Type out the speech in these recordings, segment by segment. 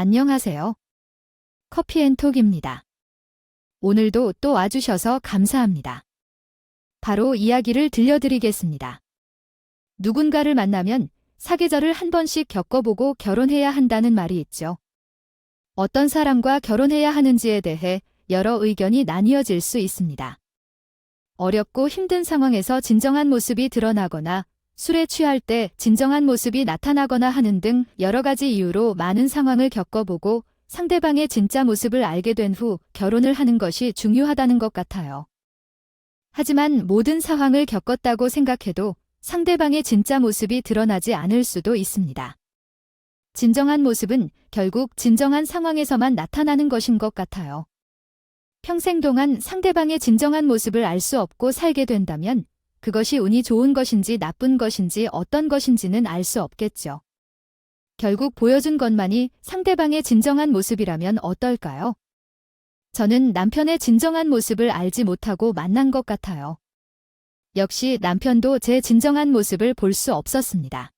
안녕하세요. 커피앤톡입니다. 오늘도 또 와주셔서 감사합니다. 바로 이야기를 들려드리겠습니다. 누군가를 만나면 사계절을 한 번씩 겪어보고 결혼해야 한다는 말이 있죠. 어떤 사람과 결혼해야 하는지에 대해 여러 의견이 나뉘어질 수 있습니다. 어렵고 힘든 상황에서 진정한 모습이 드러나거나 술에 취할 때 진정한 모습이 나타나거나 하는 등 여러 가지 이유로 많은 상황을 겪어보고 상대방의 진짜 모습을 알게 된 후 결혼을 하는 것이 중요하다는 것 같아요. 하지만 모든 상황을 겪었다고 생각해도 상대방의 진짜 모습이 드러나지 않을 수도 있습니다. 진정한 모습은 결국 진정한 상황에서만 나타나는 것인 것 같아요. 평생 동안 상대방의 진정한 모습을 알 수 없고 살게 된다면 그것이 운이 좋은 것인지 나쁜 것인지 어떤 것인지는 알 수 없겠죠. 결국 보여준 것만이 상대방의 진정한 모습이라면 어떨까요? 저는 남편의 진정한 모습을 알지 못하고 만난 것 같아요. 역시 남편도 제 진정한 모습을 볼 수 없었습니다.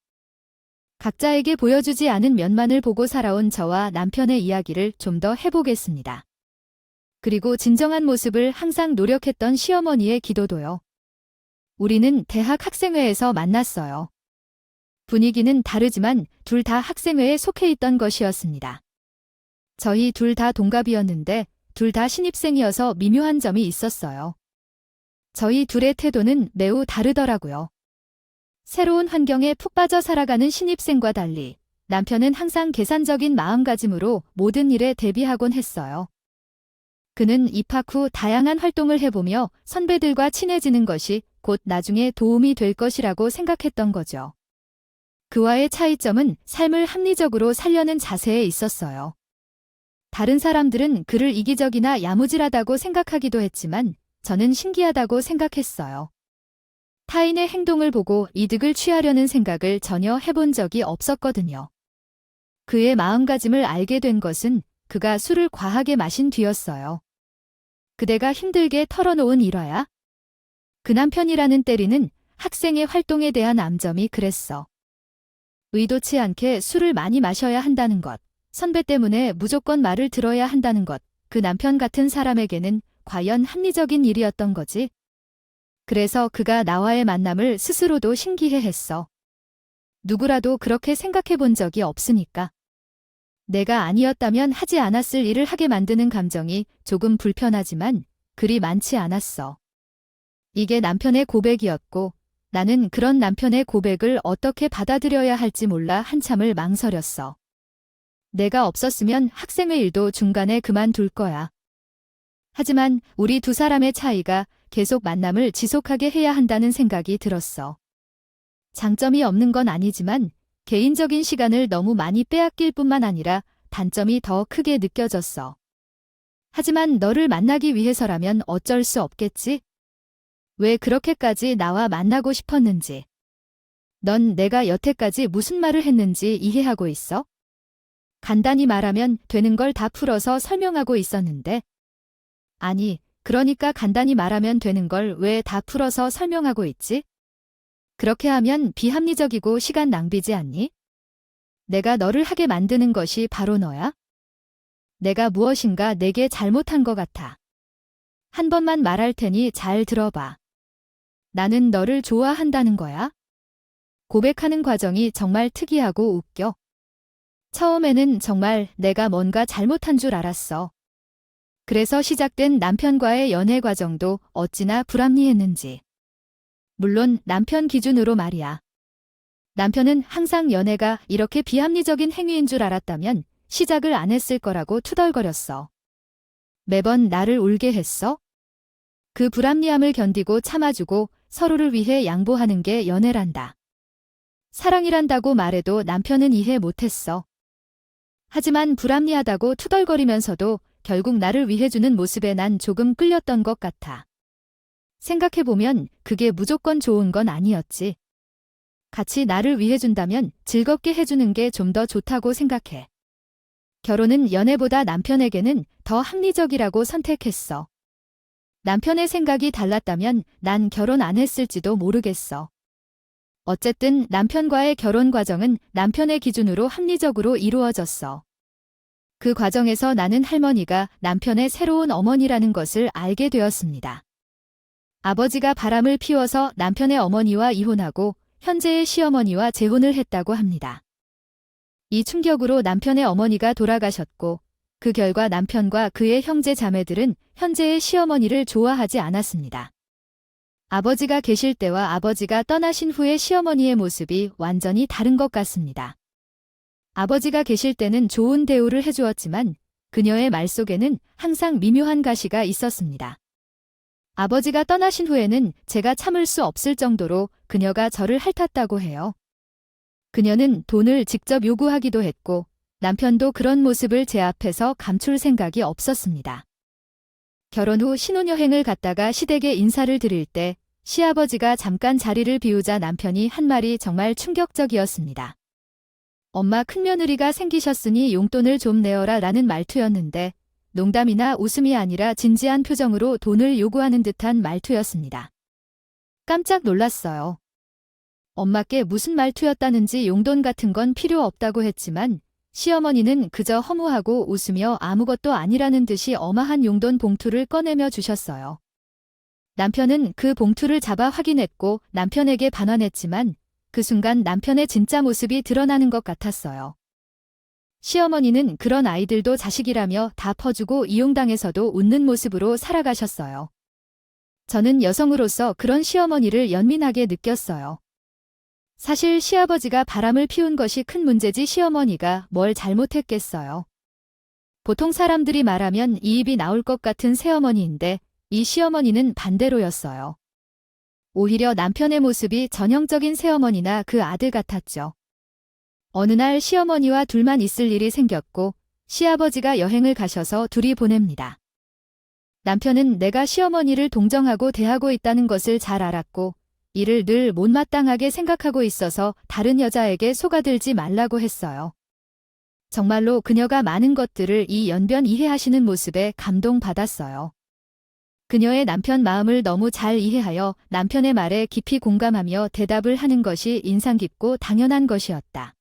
각자에게 보여주지 않은 면만을 보고 살아온 저와 남편의 이야기를 좀 더 해보겠습니다. 그리고 진정한 모습을 항상 노력했던 시어머니의 기도도요. 우리는 대학 학생회에서 만났어요. 분위기는 다르지만 둘 다 학생회에 속해 있던 것이었습니다. 저희 둘 다 동갑이었는데 둘 다 신입생이어서 미묘한 점이 있었어요. 저희 둘의 태도는 매우 다르더라고요. 새로운 환경에 푹 빠져 살아가는 신입생과 달리 남편은 항상 계산적인 마음가짐으로 모든 일에 대비하곤 했어요. 그는 입학 후 다양한 활동을 해보며 선배들과 친해지는 것이 곧 나중에 도움이 될 것이라고 생각했던 거죠. 그와의 차이점은 삶을 합리적으로 살려는 자세에 있었어요. 다른 사람들은 그를 이기적이나 야무질하다고 생각하기도 했지만 저는 신기하다고 생각했어요. 타인의 행동을 보고 이득을 취하려는 생각을 전혀 해본 적이 없었거든요. 그의 마음가짐을 알게 된 것은 그가 술을 과하게 마신 뒤였어요. 그대가 힘들게 털어놓은 일화야? 그 남편이라는 때리는 학생의 활동에 대한 암점이 그랬어. 의도치 않게 술을 많이 마셔야 한다는 것, 선배 때문에 무조건 말을 들어야 한다는 것, 그 남편 같은 사람에게는 과연 합리적인 일이었던 거지? 그래서 그가 나와의 만남을 스스로도 신기해했어. 누구라도 그렇게 생각해 본 적이 없으니까. 내가 아니었다면 하지 않았을 일을 하게 만드는 감정이 조금 불편하지만 그리 많지 않았어. 이게 남편의 고백이었고 나는 그런 남편의 고백을 어떻게 받아들여야 할지 몰라 한참을 망설였어. 내가 없었으면 학생회 일도 중간에 그만둘 거야. 하지만 우리 두 사람의 차이가 계속 만남을 지속하게 해야 한다는 생각이 들었어. 장점이 없는 건 아니지만 개인적인 시간을 너무 많이 빼앗길 뿐만 아니라 단점이 더 크게 느껴졌어. 하지만 너를 만나기 위해서라면 어쩔 수 없겠지? 왜 그렇게까지 나와 만나고 싶었는지. 넌 내가 여태까지 무슨 말을 했는지 이해하고 있어? 간단히 말하면 되는 걸 다 풀어서 설명하고 있었는데. 아니, 그러니까 간단히 말하면 되는 걸 왜 다 풀어서 설명하고 있지? 그렇게 하면 비합리적이고 시간 낭비지 않니? 내가 너를 하게 만드는 것이 바로 너야? 내가 무엇인가 내게 잘못한 것 같아. 한 번만 말할 테니 잘 들어봐. 나는 너를 좋아한다는 거야. 고백하는 과정이 정말 특이하고 웃겨. 처음에는 정말 내가 뭔가 잘못한 줄 알았어. 그래서 시작된 남편과의 연애 과정도 어찌나 불합리했는지. 물론 남편 기준으로 말이야. 남편은 항상 연애가 이렇게 비합리적인 행위인 줄 알았다면 시작을 안 했을 거라고 투덜거렸어. 매번 나를 울게 했어? 그 불합리함을 견디고 참아주고 서로를 위해 양보하는 게 연애란다. 사랑이란다고 말해도 남편은 이해 못했어. 하지만 불합리하다고 투덜거리면서도 결국 나를 위해주는 모습에 난 조금 끌렸던 것 같아. 생각해보면 그게 무조건 좋은 건 아니었지. 같이 나를 위해준다면 즐겁게 해주는 게 좀 더 좋다고 생각해. 결혼은 연애보다 남편에게는 더 합리적이라고 선택했어. 남편의 생각이 달랐다면 난 결혼 안 했을지도 모르겠어. 어쨌든 남편과의 결혼 과정은 남편의 기준으로 합리적으로 이루어졌어. 그 과정에서 나는 할머니가 남편의 새로운 어머니라는 것을 알게 되었습니다. 아버지가 바람을 피워서 남편의 어머니와 이혼하고 현재의 시어머니와 재혼을 했다고 합니다. 이 충격으로 남편의 어머니가 돌아가셨고 그 결과 남편과 그의 형제 자매들은 현재의 시어머니를 좋아하지 않았습니다. 아버지가 계실 때와 아버지가 떠나신 후의 시어머니의 모습이 완전히 다른 것 같습니다. 아버지가 계실 때는 좋은 대우를 해주었지만 그녀의 말 속에는 항상 미묘한 가시가 있었습니다. 아버지가 떠나신 후에는 제가 참을 수 없을 정도로 그녀가 저를 핥았다고 해요. 그녀는 돈을 직접 요구하기도 했고 남편도 그런 모습을 제 앞에서 감출 생각이 없었습니다. 결혼 후 신혼여행을 갔다가 시댁에 인사를 드릴 때 시아버지가 잠깐 자리를 비우자 남편이 한 말이 정말 충격적이었습니다. 엄마 큰며느리가 생기셨으니 용돈을 좀 내어라 라는 말투였는데 농담이나 웃음이 아니라 진지한 표정으로 돈을 요구하는 듯한 말투였습니다. 깜짝 놀랐어요. 엄마께 무슨 말투였다는지 용돈 같은 건 필요 없다고 했지만 시어머니는 그저 허무하고 웃으며 아무것도 아니라는 듯이 어마한 용돈 봉투를 꺼내며 주셨어요. 남편은 그 봉투를 잡아 확인했고 남편에게 반환했지만 그 순간 남편의 진짜 모습이 드러나는 것 같았어요. 시어머니는 그런 아이들도 자식이라며 다 퍼주고 이용당해서도 웃는 모습으로 살아가셨어요. 저는 여성으로서 그런 시어머니를 연민하게 느꼈어요. 사실 시아버지가 바람을 피운 것이 큰 문제지 시어머니가 뭘 잘못했겠어요. 보통 사람들이 말하면 이입이 나올 것 같은 새어머니인데 이 시어머니는 반대로였어요. 오히려 남편의 모습이 전형적인 새어머니나 그 아들 같았죠. 어느 날 시어머니와 둘만 있을 일이 생겼고 시아버지가 여행을 가셔서 둘이 보냅니다. 남편은 내가 시어머니를 동정하고 대하고 있다는 것을 잘 알았고 이를 늘 못마땅하게 생각하고 있어서 다른 여자에게 속아들지 말라고 했어요. 정말로 그녀가 많은 것들을 이 연변 이해하시는 모습에 감동받았어요. 그녀의 남편 마음을 너무 잘 이해하여 남편의 말에 깊이 공감하며 대답을 하는 것이 인상 깊고 당연한 것이었다.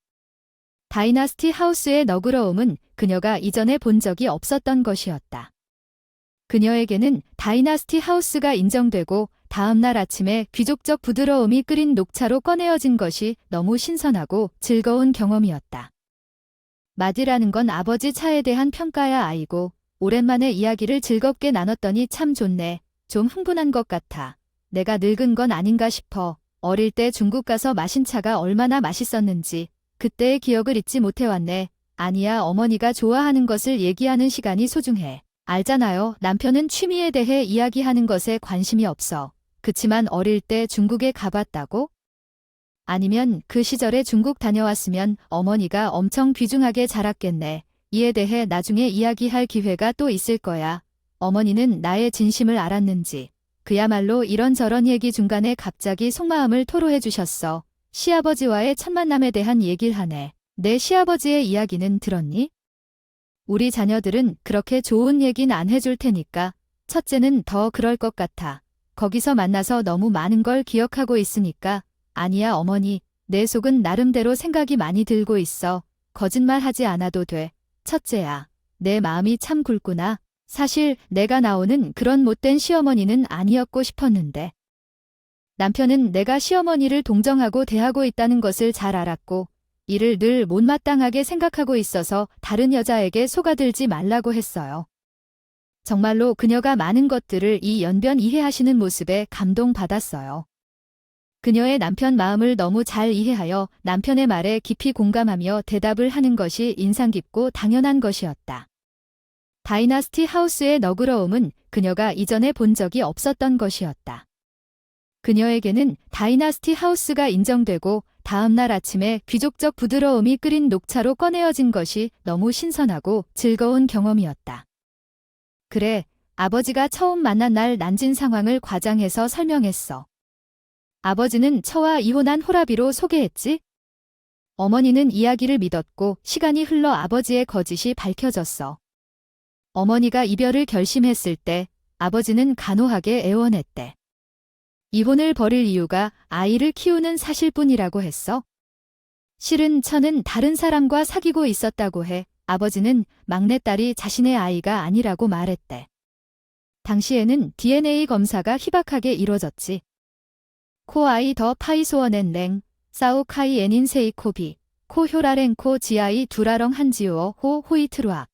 다이나스티 하우스의 너그러움은 그녀가 이전에 본 적이 없었던 것이었다. 그녀에게는 다이나스티 하우스가 인정되고 다음날 아침에 귀족적 부드러움이 끓인 녹차로 꺼내어진 것이 너무 신선하고 즐거운 경험이었다. 맛이라는 건 아버지 차에 대한 평가야 아이고 오랜만에 이야기를 즐겁게 나눴더니 참 좋네. 좀 흥분한 것 같아. 내가 늙은 건 아닌가 싶어. 어릴 때 중국 가서 마신 차가 얼마나 맛있었는지 그때의 기억을 잊지 못해왔네. 아니야, 어머니가 좋아하는 것을 얘기하는 시간이 소중해. 알잖아요. 남편은 취미에 대해 이야기하는 것에 관심이 없어. 그치만 어릴 때 중국에 가봤다고? 아니면 그 시절에 중국 다녀왔으면 어머니가 엄청 귀중하게 자랐겠네. 이에 대해 나중에 이야기할 기회가 또 있을 거야. 어머니는 나의 진심을 알았는지 그야말로 이런저런 얘기 중간에 갑자기 속마음을 토로해 주셨어. 시아버지와의 첫 만남에 대한 얘기를 하네. 내 시아버지의 이야기는 들었니? 우리 자녀들은 그렇게 좋은 얘긴 안 해줄 테니까 첫째는 더 그럴 것 같아. 거기서 만나서 너무 많은 걸 기억하고 있으니까. 아니야 어머니, 내 속은 나름대로 생각이 많이 들고 있어. 거짓말하지 않아도 돼. 첫째야, 내 마음이 참 굵구나. 사실 내가 나오는 그런 못된 시어머니는 아니었고 싶었는데. 남편은 내가 시어머니를 동정하고 대하고 있다는 것을 잘 알았고 이를 늘 못마땅하게 생각하고 있어서 다른 여자에게 속아들지 말라고 했어요. 정말로 그녀가 많은 것들을 이 연변 이해하시는 모습에 감동받았어요. 그녀의 남편 마음을 너무 잘 이해하여 남편의 말에 깊이 공감하며 대답을 하는 것이 인상 깊고 당연한 것이었다. 다이나스티 하우스의 너그러움은 그녀가 이전에 본 적이 없었던 것이었다. 그녀에게는 다이나스티 하우스가 인정되고 다음날 아침에 귀족적 부드러움이 끓인 녹차로 꺼내어진 것이 너무 신선하고 즐거운 경험이었다. 그래, 아버지가 처음 만난 날 난진 상황을 과장해서 설명했어. 아버지는 처와 이혼한 호라비로 소개했지? 어머니는 이야기를 믿었고 시간이 흘러 아버지의 거짓이 밝혀졌어. 어머니가 이별을 결심했을 때 아버지는 간호하게 애원했대. 이혼을 벌일 이유가 아이를 키우는 사실뿐이라고 했어. 실은 처는 다른 사람과 사귀고 있었다고 해. 아버지는 막내딸이 자신의 아이가 아니라고 말했대. 당시에는 DNA 검사가 희박하게 이뤄졌지. 코아이 더 파이소어넨 랭, 사우카이 애닌 세이코비, 코 효라랭코 지아이 두라렁 한지오어 호 호이트루아.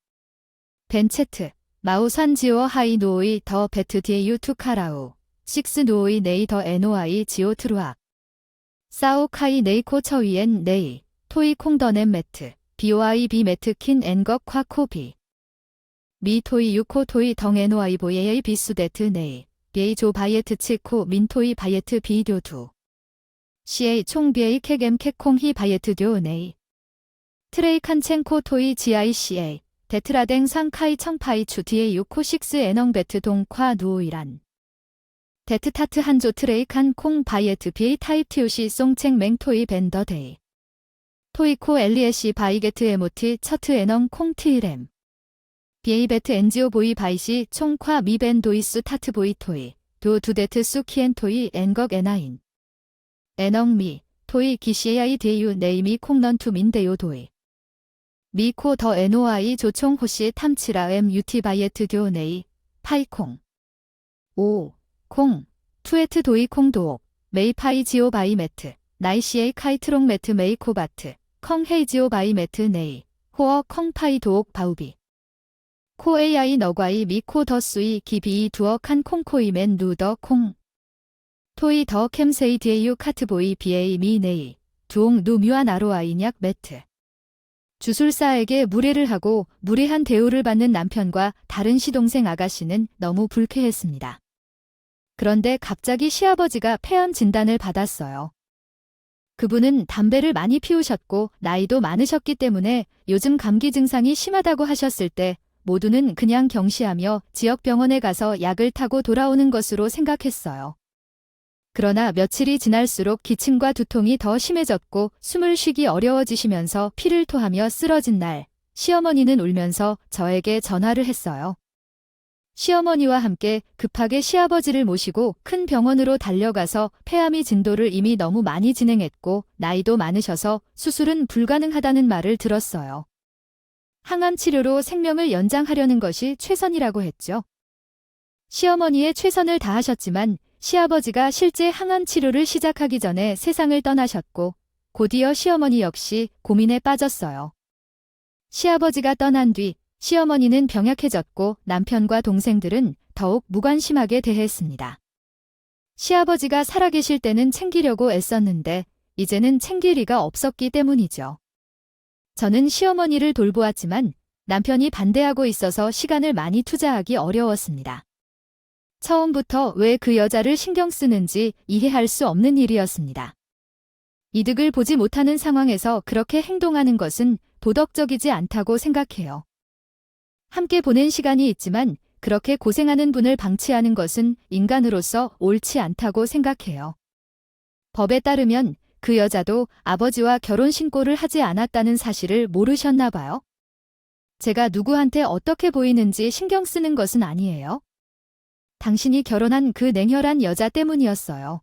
벤체트, 마우산 지오어 하이 노이 더 베트 디에유 투카라우, 식스 노이 네이 더 에노아이 지오 트루아. 사우카이 네이코 처위엔 네이, 토이 콩더넴 매트, 비오아이 비 매트킨 엔거 콰코비. 미 토이 유코 토이 덩 에노아이 보예의 비수데트 네이, 비에이 조 바이에트 치코 민토이 바이에트 비디오 두. 시에이 총 비에이 캐겜 캐콩 히 바이에트 듀 네이. 트레이 칸첸코 토이 지아이 시에이, 데트라댕 상카이 청파이 추 디에이 유코 식스 에넝 베트 동ኳ 누오이란. 데트타트 한조 트레이 칸콩 바이에트 비에이 타입 티우시 송챙 맹토이 벤더 데이. 토이코 엘리에시 바이게트 에모티 처트 에넝 콩 트이렘. 비에이 베트 엔지오 보이 바이시 총ኳ 미벤 도이스 타트 보이 토이, 도 두데트 수키엔 토이 엔걱 에나인. 에넝 미, 토이 기시에아이 디에유 네이미 콩넌 투 민데요 도이. 미코 더 에노아이 조총 호시 탐치라 엠 유티 바이에트 듀 네이, 파이콩. 오, 콩, 투에트 도이 콩도옥, 메이 파이 지오 바이 매트, 나이시에이 카이트롱 매트 메이 코바트, 컹 헤이 지오 바이 매트 네이, 호어 컹 파이 도옥 바우비. 코 AI 너과이 미코 더 수이 기비 두어 칸 콩코이맨 누더 콩. 토이 더 캠세이 디에유 카트보이 비에이 미 네이, 두옹 누 뮤안 아로아이냐 매트. 주술사에게 무례를 하고 무례한 대우를 받는 남편과 다른 시동생 아가씨는 너무 불쾌했습니다. 그런데 갑자기 시아버지가 폐암 진단을 받았어요. 그분은 담배를 많이 피우셨고 나이도 많으셨기 때문에 요즘 감기 증상이 심하다고 하셨을 때 모두는 그냥 경시하며 지역병원에 가서 약을 타고 돌아오는 것으로 생각했어요. 그러나 며칠이 지날수록 기침과 두통이 더 심해졌고 숨을 쉬기 어려워지시면서 피를 토하며 쓰러진 날, 시어머니는 울면서 저에게 전화를 했어요. 시어머니와 함께 급하게 시아버지를 모시고 큰 병원으로 달려가서 폐암이 진도를 이미 너무 많이 진행했고 나이도 많으셔서 수술은 불가능하다는 말을 들었어요. 항암 치료로 생명을 연장하려는 것이 최선이라고 했죠. 시어머니의 최선을 다하셨지만 시아버지가 실제 항암 치료를 시작하기 전에 세상을 떠나셨고 곧이어 시어머니 역시 고민에 빠졌어요. 시아버지가 떠난 뒤 시어머니는 병약해졌고 남편과 동생들은 더욱 무관심하게 대했습니다. 시아버지가 살아계실 때는 챙기려고 애썼는데 이제는 챙길 리가 없었기 때문이죠. 저는 시어머니를 돌보았지만 남편이 반대하고 있어서 시간을 많이 투자하기 어려웠습니다. 처음부터 왜 그 여자를 신경 쓰는지 이해할 수 없는 일이었습니다. 이득을 보지 못하는 상황에서 그렇게 행동하는 것은 도덕적이지 않다고 생각해요. 함께 보낸 시간이 있지만 그렇게 고생하는 분을 방치하는 것은 인간으로서 옳지 않다고 생각해요. 법에 따르면 그 여자도 아버지와 결혼 신고를 하지 않았다는 사실을 모르셨나 봐요. 제가 누구한테 어떻게 보이는지 신경 쓰는 것은 아니에요. 당신이 결혼한 그 냉혈한 여자 때문이었어요.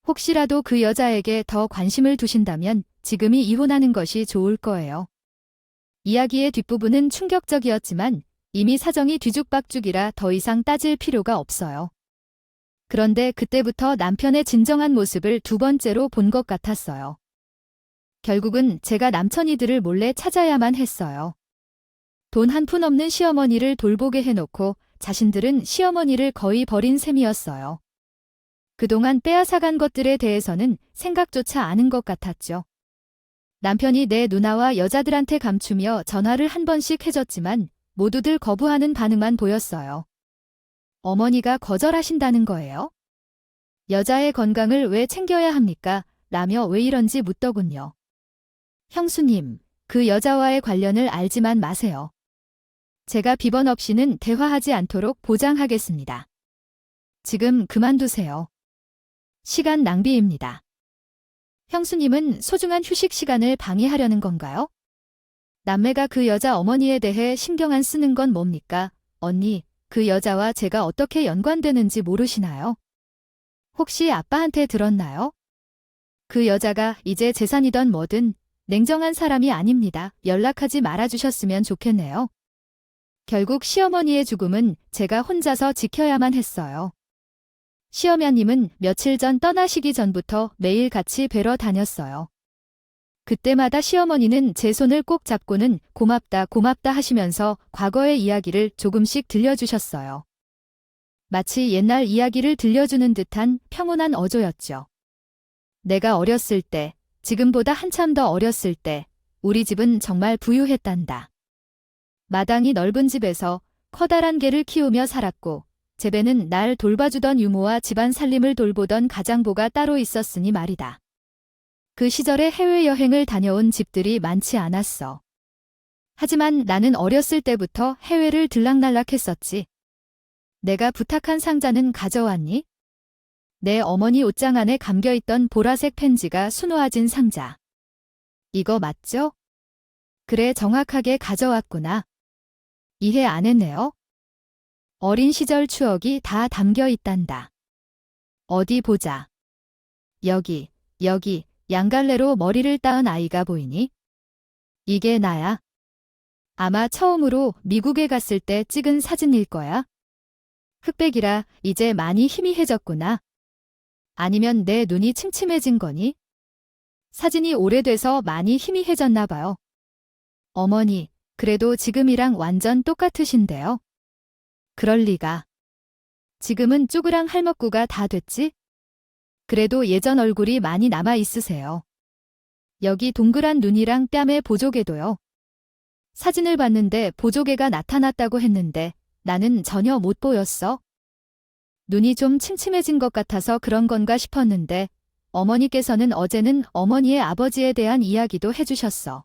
혹시라도 그 여자에게 더 관심을 두신다면 지금이 이혼하는 것이 좋을 거예요. 이야기의 뒷부분은 충격적이었지만 이미 사정이 뒤죽박죽이라 더 이상 따질 필요가 없어요. 그런데 그때부터 남편의 진정한 모습을 두 번째로 본 것 같았어요. 결국은 제가 남천이들을 몰래 찾아야만 했어요. 돈 한 푼 없는 시어머니를 돌보게 해놓고 자신들은 시어머니를 거의 버린 셈이었어요. 그동안 빼앗아간 것들에 대해서는 생각조차 않은 것 같았죠. 남편이 내 누나와 여자들한테 감추며 전화를 한 번씩 해줬지만 모두들 거부하는 반응만 보였어요. 어머니가 거절하신다는 거예요? 여자의 건강을 왜 챙겨야 합니까? 라며 왜 이런지 묻더군요. 형수님, 그 여자와의 관련을 알지만 마세요. 제가 비번 없이는 대화하지 않도록 보장하겠습니다. 지금 그만두세요. 시간 낭비입니다. 형수님은 소중한 휴식 시간을 방해하려는 건가요? 남매가 그 여자 어머니에 대해 신경 안 쓰는 건 뭡니까? 언니, 그 여자와 제가 어떻게 연관되는지 모르시나요? 혹시 아빠한테 들었나요? 그 여자가 이제 재산이든 뭐든 냉정한 사람이 아닙니다. 연락하지 말아주셨으면 좋겠네요. 결국 시어머니의 죽음은 제가 혼자서 지켜야만 했어요. 시어머님은 며칠 전 떠나시기 전부터 매일 같이 뵈러 다녔어요. 그때마다 시어머니는 제 손을 꼭 잡고는 고맙다 고맙다 하시면서 과거의 이야기를 조금씩 들려주셨어요. 마치 옛날 이야기를 들려주는 듯한 평온한 어조였죠. 내가 어렸을 때, 지금보다 한참 더 어렸을 때, 우리 집은 정말 부유했단다. 마당이 넓은 집에서 커다란 개를 키우며 살았고, 제배는 날 돌봐주던 유모와 집안 살림을 돌보던 가장보가 따로 있었으니 말이다. 그 시절에 해외여행을 다녀온 집들이 많지 않았어. 하지만 나는 어렸을 때부터 해외를 들락날락했었지. 내가 부탁한 상자는 가져왔니? 내 어머니 옷장 안에 감겨있던 보라색 펜지가 수놓아진 상자. 이거 맞죠? 그래, 정확하게 가져왔구나. 이해 안 했네요. 어린 시절 추억이 다 담겨 있단다. 어디 보자. 여기, 양갈래로 머리를 따은 아이가 보이니? 이게 나야. 아마 처음으로 미국에 갔을 때 찍은 사진일 거야. 흑백이라 이제 많이 희미해졌구나. 아니면 내 눈이 침침해진 거니? 사진이 오래돼서 많이 희미해졌나 봐요. 어머니, 그래도 지금이랑 완전 똑같으신데요. 그럴 리가. 지금은 쭈그랑 할먹구가 다 됐지? 그래도 예전 얼굴이 많이 남아 있으세요. 여기 동그란 눈이랑 뺨에 보조개도요. 사진을 봤는데 보조개가 나타났다고 했는데 나는 전혀 못 보였어. 눈이 좀 침침해진 것 같아서 그런 건가 싶었는데 어머니께서는 어제는 어머니의 아버지에 대한 이야기도 해주셨어.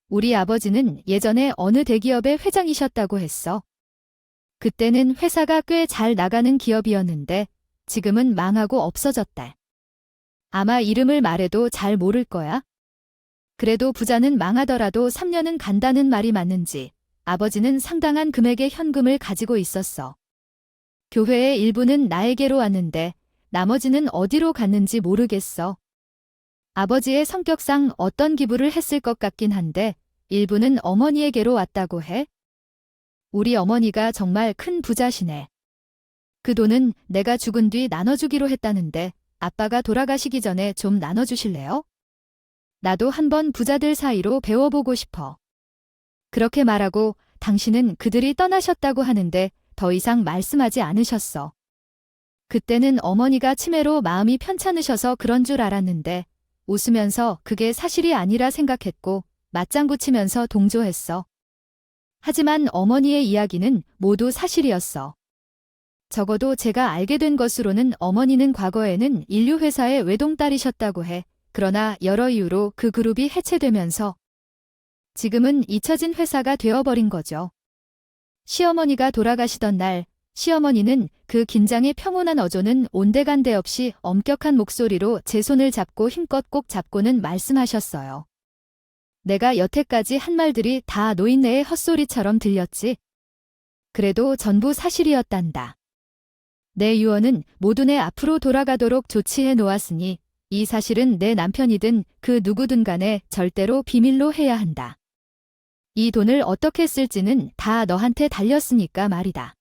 우리 아버지는 예전에 어느 대기업의 회장이셨다고 했어. 그때는 회사가 꽤 잘 나가는 기업이었는데 지금은 망하고 없어졌대. 아마 이름을 말해도 잘 모를 거야. 그래도 부자는 망하더라도 3년은 간다는 말이 맞는지 아버지는 상당한 금액의 현금을 가지고 있었어. 교회의 일부는 나에게로 왔는데 나머지는 어디로 갔는지 모르겠어. 아버지의 성격상 어떤 기부를 했을 것 같긴 한데 일부는 어머니에게로 왔다고 해. 우리 어머니가 정말 큰 부자시네. 그 돈은 내가 죽은 뒤 나눠주기로 했다는데 아빠가 돌아가시기 전에 좀 나눠주실래요? 나도 한번 부자들 사이로 배워보고 싶어. 그렇게 말하고 당신은 그들이 떠나셨다고 하는데 더 이상 말씀하지 않으셨어. 그때는 어머니가 치매로 마음이 편찮으셔서 그런 줄 알았는데 웃으면서 그게 사실이 아니라 생각했고 맞장구 치면서 동조했어. 하지만 어머니의 이야기는 모두 사실이었어. 적어도 제가 알게 된 것으로는 어머니는 과거에는 인류회사의 외동딸이셨다고 해. 그러나 여러 이유로 그 그룹이 해체되면서 지금은 잊혀진 회사가 되어버린 거죠. 시어머니가 돌아가시던 날 시어머니는 그 긴장의 평온한 어조는 온데간데 없이 엄격한 목소리로 제 손을 잡고 힘껏 꼭 잡고는 말씀하셨어요. 내가 여태까지 한 말들이 다 노인네의 헛소리처럼 들렸지. 그래도 전부 사실이었단다. 내 유언은 모두 내 앞으로 돌아가도록 조치해 놓았으니 이 사실은 내 남편이든 그 누구든 간에 절대로 비밀로 해야 한다. 이 돈을 어떻게 쓸지는 다 너한테 달렸으니까 말이다.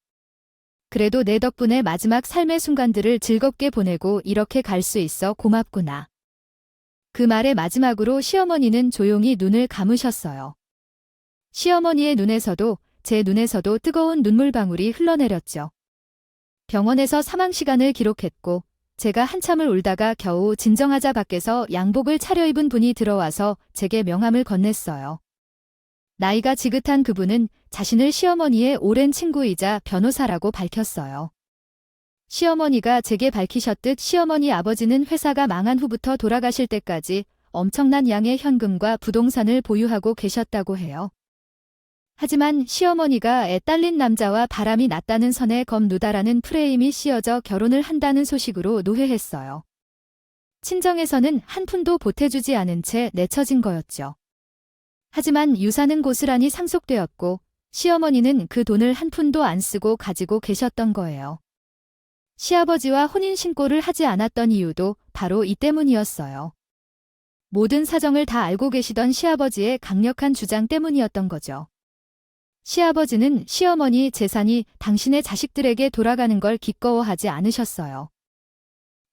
그래도 내 덕분에 마지막 삶의 순간들을 즐겁게 보내고 이렇게 갈 수 있어 고맙구나. 그 말의 마지막으로 시어머니는 조용히 눈을 감으셨어요. 시어머니의 눈에서도 제 눈에서도 뜨거운 눈물방울이 흘러내렸죠. 병원에서 사망 시간을 기록했고 제가 한참을 울다가 겨우 진정하자 밖에서 양복을 차려입은 분이 들어와서 제게 명함을 건넸어요. 나이가 지긋한 그분은 자신을 시어머니의 오랜 친구이자 변호사라고 밝혔어요. 시어머니가 제게 밝히셨듯 시어머니 아버지는 회사가 망한 후부터 돌아가실 때까지 엄청난 양의 현금과 부동산을 보유하고 계셨다고 해요. 하지만 시어머니가 애 딸린 남자와 바람이 났다는 선에 검누다라는 프레임이 씌어져 결혼을 한다는 소식으로 노회했어요. 친정에서는 한 푼도 보태주지 않은 채 내쳐진 거였죠. 하지만 유산은 고스란히 상속되었고 시어머니는 그 돈을 한 푼도 안 쓰고 가지고 계셨던 거예요. 시아버지와 혼인신고를 하지 않았던 이유도 바로 이 때문이었어요. 모든 사정을 다 알고 계시던 시아버지의 강력한 주장 때문이었던 거죠. 시아버지는 시어머니 재산이 당신의 자식들에게 돌아가는 걸 기꺼워하지 않으셨어요.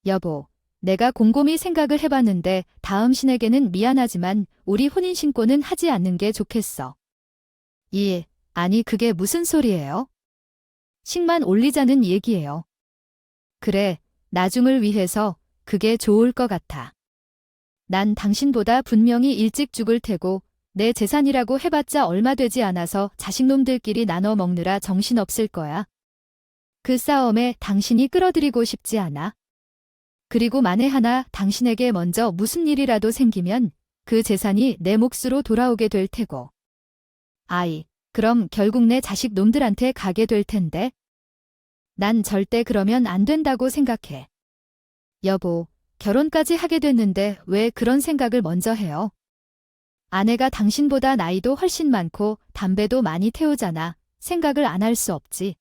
여보, 내가 곰곰이 생각을 해봤는데 다음 신에게는 미안하지만 우리 혼인신고는 하지 않는 게 좋겠어. 아니 그게 무슨 소리예요? 식만 올리자는 얘기예요. 그래, 나중을 위해서 그게 좋을 것 같아. 난 당신보다 분명히 일찍 죽을 테고 내 재산이라고 해봤자 얼마 되지 않아서 자식놈들끼리 나눠 먹느라 정신없을 거야. 그 싸움에 당신이 끌어들이고 싶지 않아. 그리고 만에 하나 당신에게 먼저 무슨 일이라도 생기면 그 재산이 내 몫으로 돌아오게 될 테고. 그럼 결국 내 자식 놈들한테 가게 될 텐데. 난 절대 그러면 안 된다고 생각해. 여보, 결혼까지 하게 됐는데 왜 그런 생각을 먼저 해요? 아내가 당신보다 나이도 훨씬 많고 담배도 많이 태우잖아. 생각을 안 할 수 없지.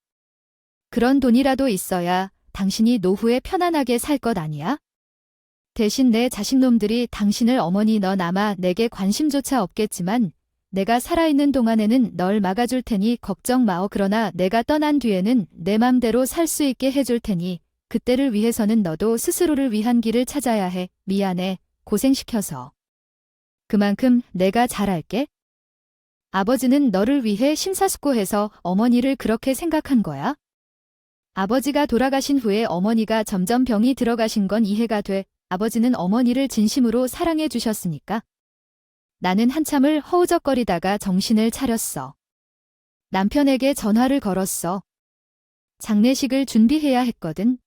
그런 돈이라도 있어야 당신이 노후에 편안하게 살 것 아니야? 대신 내 자식놈들이 당신을 어머니 너나마 내게 관심조차 없겠지만 내가 살아있는 동안에는 널 막아줄 테니 걱정 마오. 그러나 내가 떠난 뒤에는 내 맘대로 살 수 있게 해줄 테니 그때를 위해서는 너도 스스로를 위한 길을 찾아야 해. 미안해. 고생시켜서. 그만큼 내가 잘할게. 아버지는 너를 위해 심사숙고해서 어머니를 그렇게 생각한 거야? 아버지가 돌아가신 후에 어머니가 점점 병이 들어가신 건 이해가 돼. 아버지는 어머니를 진심으로 사랑해 주셨으니까. 나는 한참을 허우적거리다가 정신을 차렸어. 남편에게 전화를 걸었어. 장례식을 준비해야 했거든.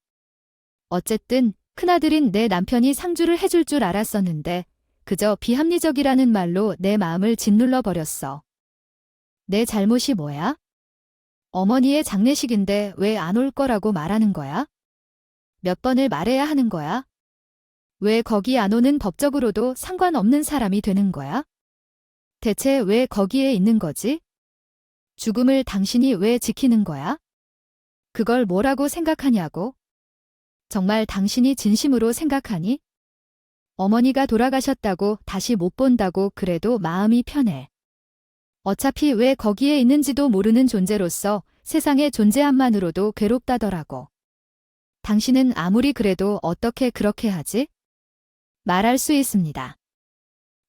어쨌든 큰아들인 내 남편이 상주를 해줄 줄 알았었는데 그저 비합리적이라는 말로 내 마음을 짓눌러 버렸어. 내 잘못이 뭐야? 어머니의 장례식인데 왜 안 올 거라고 말하는 거야? 몇 번을 말해야 하는 거야? 왜 거기 안 오는 법적으로도 상관없는 사람이 되는 거야? 대체 왜 거기에 있는 거지? 죽음을 당신이 왜 지키는 거야? 그걸 뭐라고 생각하냐고? 정말 당신이 진심으로 생각하니? 어머니가 돌아가셨다고 다시 못 본다고 그래도 마음이 편해. 어차피 왜 거기에 있는지도 모르는 존재로서 세상의 존재함만으로도 괴롭다더라고. 당신은 아무리 그래도 어떻게 그렇게 하지? 말할 수 있습니다.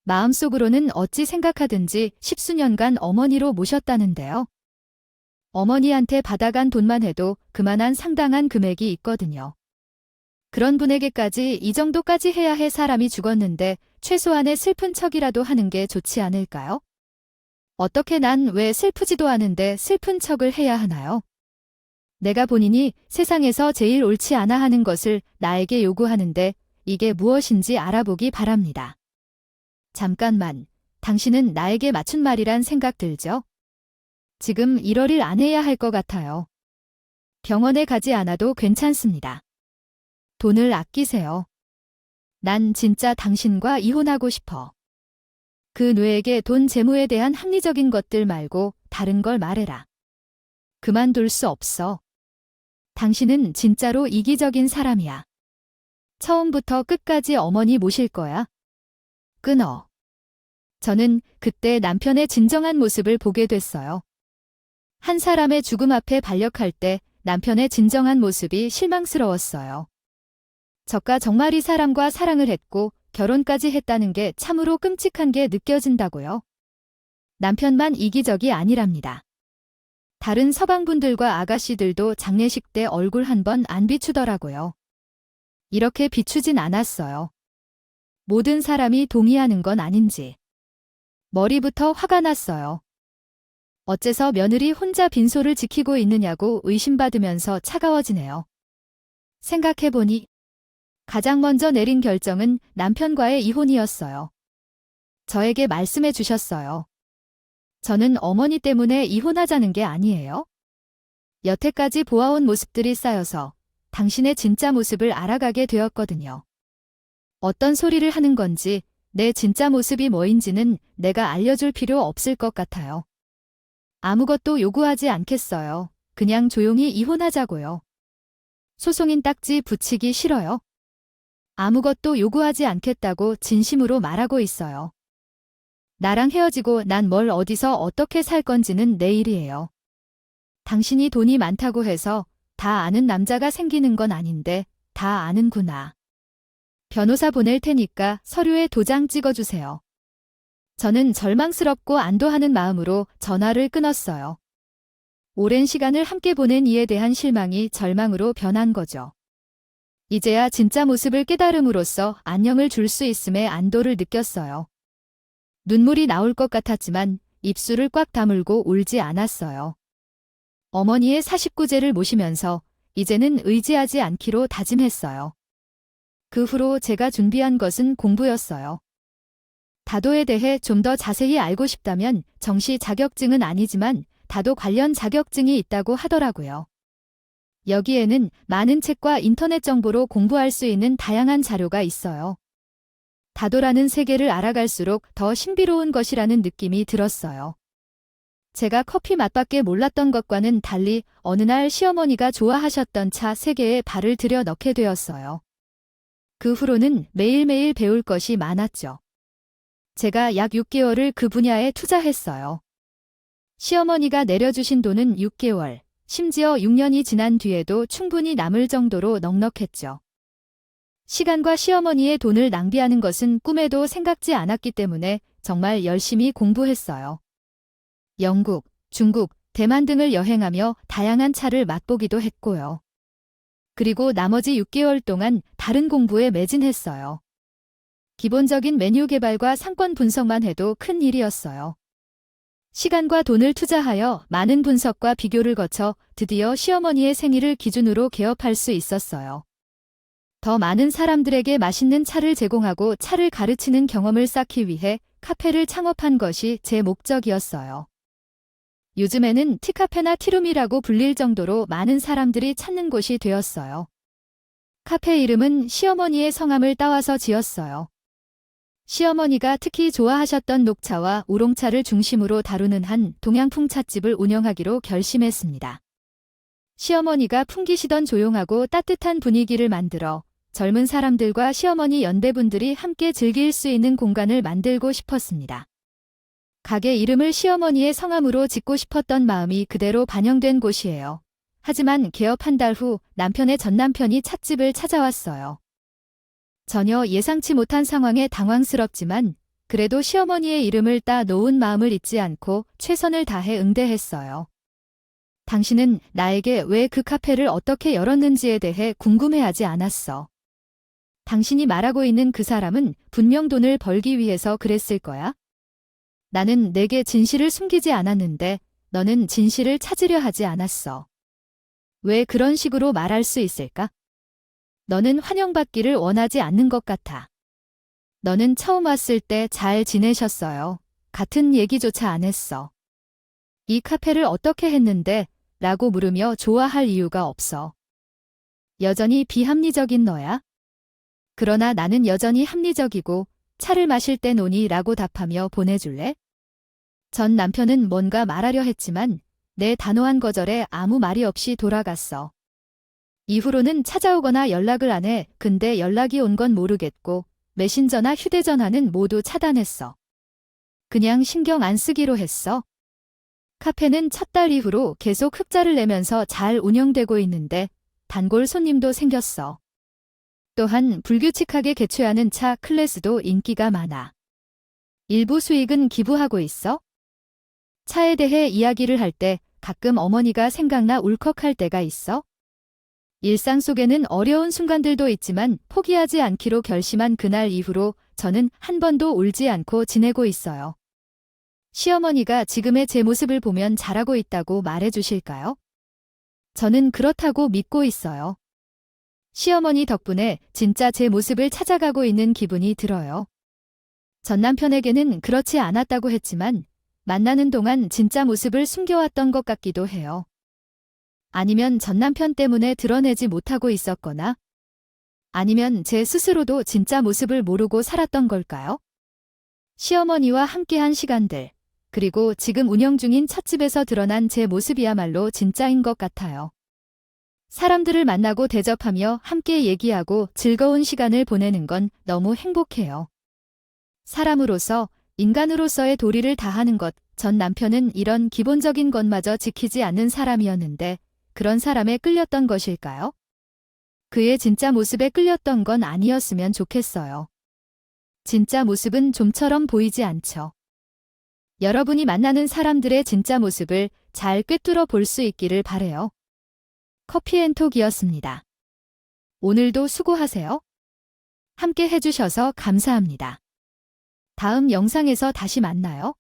마음속으로는 어찌 생각하든지 10수년간 어머니로 모셨다는데요. 어머니한테 받아간 돈만 해도 그만한 상당한 금액이 있거든요. 그런 분에게까지 이 정도까지 해야 해. 사람이 죽었는데 최소한의 슬픈 척이라도 하는 게 좋지 않을까요? 어떻게 난 왜 슬프지도 않은데 슬픈 척을 해야 하나요? 내가 본인이 세상에서 제일 옳지 않아 하는 것을 나에게 요구하는데 이게 무엇인지 알아보기 바랍니다. 잠깐만, 당신은 나에게 맞춘 말이란 생각 들죠? 지금 1월일 안 해야 할 것 같아요. 병원에 가지 않아도 괜찮습니다. 돈을 아끼세요. 난 진짜 당신과 이혼하고 싶어. 그 뇌에게 돈 재무에 대한 합리적인 것들 말고 다른 걸 말해라. 그만둘 수 없어. 당신은 진짜로 이기적인 사람이야. 처음부터 끝까지 어머니 모실 거야. 끊어. 저는 그때 남편의 진정한 모습을 보게 됐어요. 한 사람의 죽음 앞에 반력할 때 남편의 진정한 모습이 실망스러웠어요. 저가 정말 이 사람과 사랑을 했고 결혼까지 했다는 게 참으로 끔찍한 게 느껴진다고요. 남편만 이기적이 아니랍니다. 다른 서방분들과 아가씨들도 장례식 때 얼굴 한 번 안 비추더라고요. 이렇게 비추진 않았어요. 모든 사람이 동의하는 건 아닌지. 머리부터 화가 났어요. 어째서 며느리 혼자 빈소를 지키고 있느냐고 의심받으면서 차가워지네요. 생각해보니 가장 먼저 내린 결정은 남편과의 이혼이었어요. 저에게 말씀해 주셨어요. 저는 어머니 때문에 이혼하자는 게 아니에요. 여태까지 보아온 모습들이 쌓여서 당신의 진짜 모습을 알아가게 되었거든요. 어떤 소리를 하는 건지 내 진짜 모습이 뭐인지는 내가 알려줄 필요 없을 것 같아요. 아무것도 요구하지 않겠어요. 그냥 조용히 이혼하자고요. 소송인 딱지 붙이기 싫어요. 아무것도 요구하지 않겠다고 진심으로 말하고 있어요. 나랑 헤어지고 난 뭘 어디서 어떻게 살 건지는 내 일이에요. 당신이 돈이 많다고 해서 다 아는 남자가 생기는 건 아닌데 다 아는구나. 변호사 보낼 테니까 서류에 도장 찍어주세요. 저는 절망스럽고 안도하는 마음으로 전화를 끊었어요. 오랜 시간을 함께 보낸 이에 대한 실망이 절망으로 변한 거죠. 이제야 진짜 모습을 깨달음으로써 안녕을 줄 수 있음에 안도를 느꼈어요. 눈물이 나올 것 같았지만 입술을 꽉 다물고 울지 않았어요. 어머니의 49제를 모시면서 이제는 의지하지 않기로 다짐했어요. 그 후로 제가 준비한 것은 공부였어요. 다도에 대해 좀 더 자세히 알고 싶다면 정시 자격증은 아니지만 다도 관련 자격증이 있다고 하더라고요. 여기에는 많은 책과 인터넷 정보로 공부할 수 있는 다양한 자료가 있어요. 다도라는 세계를 알아갈수록 더 신비로운 것이라는 느낌이 들었어요. 제가 커피 맛밖에 몰랐던 것과는 달리 어느 날 시어머니가 좋아하셨던 차 3개에 발을 들여 넣게 되었어요. 그 후로는 매일매일 배울 것이 많았죠. 제가 약 6개월을 그 분야에 투자했어요. 시어머니가 내려주신 돈은 6개월, 심지어 6년이 지난 뒤에도 충분히 남을 정도로 넉넉했죠. 시간과 시어머니의 돈을 낭비하는 것은 꿈에도 생각지 않았기 때문에 정말 열심히 공부했어요. 영국, 중국, 대만 등을 여행하며 다양한 차를 맛보기도 했고요. 그리고 나머지 6개월 동안 다른 공부에 매진했어요. 기본적인 메뉴 개발과 상권 분석만 해도 큰 일이었어요. 시간과 돈을 투자하여 많은 분석과 비교를 거쳐 드디어 시어머니의 생일을 기준으로 개업할 수 있었어요. 더 많은 사람들에게 맛있는 차를 제공하고 차를 가르치는 경험을 쌓기 위해 카페를 창업한 것이 제 목적이었어요. 요즘에는 티카페나 티룸이라고 불릴 정도로 많은 사람들이 찾는 곳이 되었어요. 카페 이름은 시어머니의 성함을 따와서 지었어요. 시어머니가 특히 좋아하셨던 녹차와 우롱차를 중심으로 다루는 한 동양풍 찻집을 운영하기로 결심했습니다. 시어머니가 풍기시던 조용하고 따뜻한 분위기를 만들어 젊은 사람들과 시어머니 연대분들이 함께 즐길 수 있는 공간을 만들고 싶었습니다. 가게 이름을 시어머니의 성함으로 짓고 싶었던 마음이 그대로 반영된 곳이에요. 하지만 개업 한 달 후 남편의 전남편이 찻집을 찾아왔어요. 전혀 예상치 못한 상황에 당황스럽지만 그래도 시어머니의 이름을 따 놓은 마음을 잊지 않고 최선을 다해 응대했어요. 당신은 나에게 왜 그 카페를 어떻게 열었는지에 대해 궁금해하지 않았어. 당신이 말하고 있는 그 사람은 분명 돈을 벌기 위해서 그랬을 거야. 나는 내게 진실을 숨기지 않았는데 너는 진실을 찾으려 하지 않았어. 왜 그런 식으로 말할 수 있을까? 너는 환영받기를 원하지 않는 것 같아. 너는 처음 왔을 때 잘 지내셨어요. 같은 얘기조차 안 했어. 이 카페를 어떻게 했는데? 라고 물으며 좋아할 이유가 없어. 여전히 비합리적인 너야? 그러나 나는 여전히 합리적이고 차를 마실 땐 오니 라고 답하며 보내줄래? 전 남편은 뭔가 말하려 했지만 내 단호한 거절에 아무 말이 없이 돌아갔어. 이후로는 찾아오거나 연락을 안 해. 근데 연락이 온 건 모르겠고 메신저나 휴대전화는 모두 차단했어. 그냥 신경 안 쓰기로 했어. 카페는 첫 달 이후로 계속 흑자를 내면서 잘 운영되고 있는데 단골 손님도 생겼어. 또한 불규칙하게 개최하는 차 클래스도 인기가 많아. 일부 수익은 기부하고 있어. 차에 대해 이야기를 할 때 가끔 어머니가 생각나 울컥할 때가 있어. 일상 속에는 어려운 순간들도 있지만 포기하지 않기로 결심한 그날 이후로 저는 한 번도 울지 않고 지내고 있어요. 시어머니가 지금의 제 모습을 보면 잘하고 있다고 말해 주실까요? 저는 그렇다고 믿고 있어요. 시어머니 덕분에 진짜 제 모습을 찾아가고 있는 기분이 들어요. 전 남편에게는 그렇지 않았다고 했지만 만나는 동안 진짜 모습을 숨겨왔던 것 같기도 해요. 아니면 전 남편 때문에 드러내지 못하고 있었거나 아니면 제 스스로도 진짜 모습을 모르고 살았던 걸까요? 시어머니와 함께한 시간들, 그리고 지금 운영 중인 찻집에서 드러난 제 모습이야말로 진짜인 것 같아요. 사람들을 만나고 대접하며 함께 얘기하고 즐거운 시간을 보내는 건 너무 행복해요. 사람으로서, 인간으로서의 도리를 다하는 것, 전 남편은 이런 기본적인 것마저 지키지 않는 사람이었는데 그런 사람에 끌렸던 것일까요? 그의 진짜 모습에 끌렸던 건 아니었으면 좋겠어요. 진짜 모습은 좀처럼 보이지 않죠. 여러분이 만나는 사람들의 진짜 모습을 잘 꿰뚫어 볼 수 있기를 바래요. 커피앤톡이었습니다. 오늘도 수고하세요. 함께 해주셔서 감사합니다. 다음 영상에서 다시 만나요.